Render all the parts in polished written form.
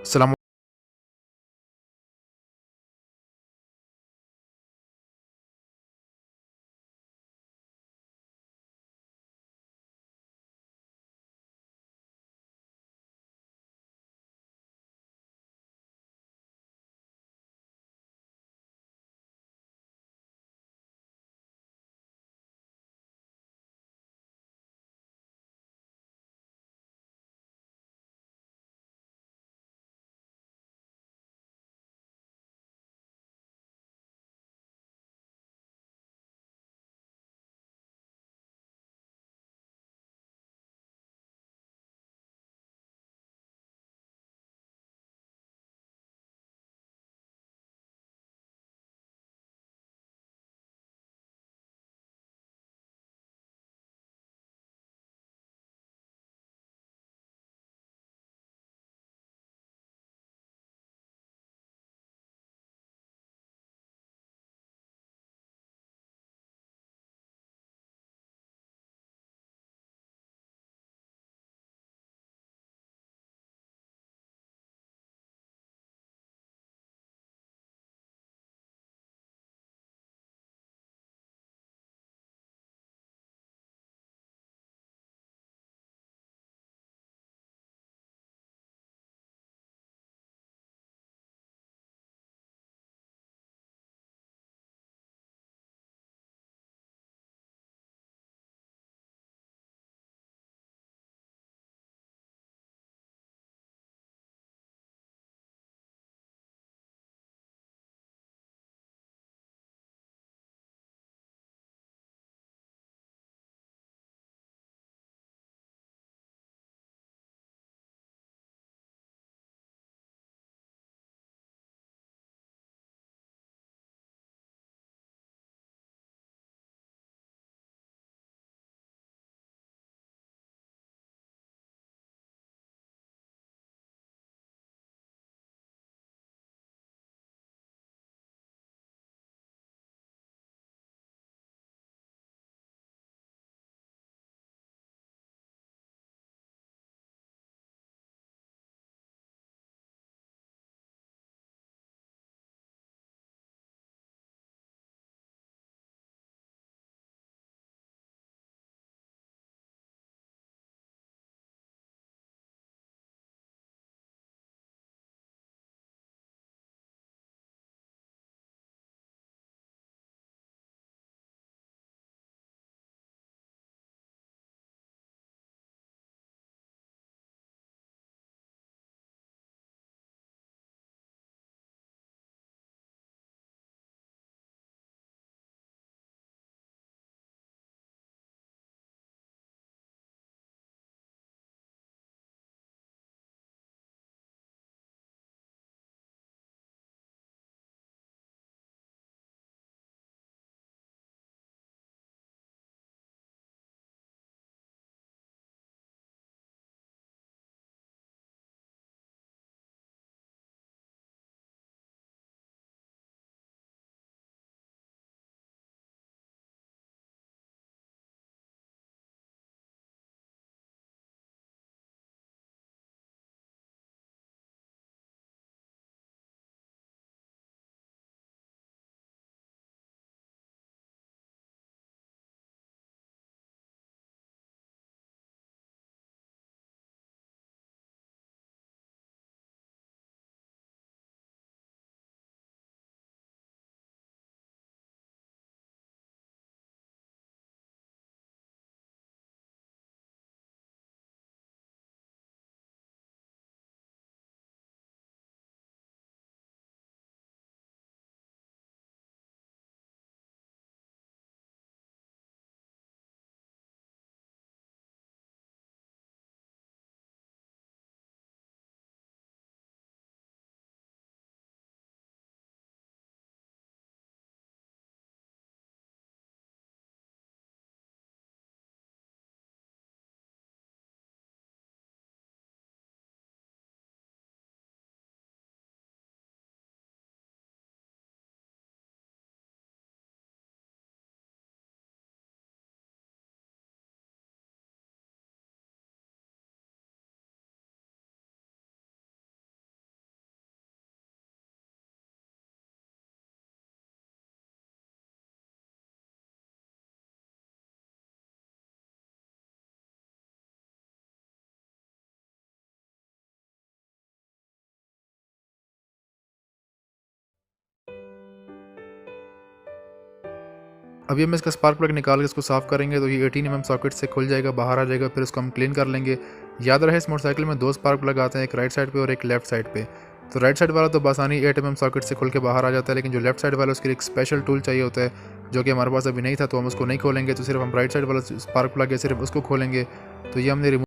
السلام अभी हम इसका स्पार्क प्लग निकाल के इसको साफ़ करेंगे तो ये 18 mm सॉकेट से खुल जाएगा, बाहर आ जाएगा। फिर इसको हम क्लीन कर लेंगे। याद रहे इस मोटरसाइकिल में 2 स्पार्क प्लग आते हैं, एक राइट साइड पे और एक लेफ्ट साइड पे। तो राइट साइड वाला तो बसानी 8 mm सॉकेट से खुल के बाहर आ जाता है, लेकिन जो लेफ्ट साइड वाला उसके लिए एक स्पेशल टूल चाहिए होता है जो कि हमारे पास अभी नहीं था, तो हम उसको नहीं खोलेंगे। तो सिर्फ हम राइट साइड वाला स्पार्क प्लग है सिर्फ उसको खोलेंगे। तो ये हमने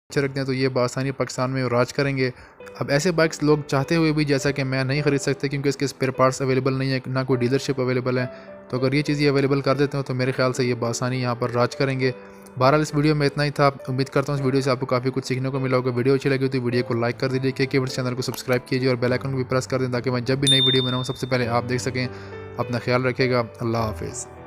रख दें तो ये बआसानी पाकिस्तान में राज करेंगे। अब ऐसे बाइक्स लोग चाहते हुए भी जैसा कि मैं नहीं ख़रीद सकते क्योंकि इसके स्पेयर पार्ट्स अवेलेबल नहीं है, ना कोई डीलरशिप अवेलेबल है। तो अगर ये चीज़ अवेलेबल कर देते हो तो मेरे ख्याल से ये बआसानी यहाँ पर राज करेंगे। बहरहाल इस वीडियो में इतना ही था। उम्मीद करता हूँ इस वीडियो से आपको काफ़ी कुछ सीखने को मिला होगा। वीडियो अच्छी लगी तो वीडियो को लाइक कर दीजिए, के चैनल को सब्सक्राइब कीजिए और बेल आइकन को भी प्रेस कर दें ताकि मैं जब भी नई वीडियो बनाऊँ सबसे पहले आप देख सकें। अपना ख्याल रखिएगा। अल्लाह हाफिज़।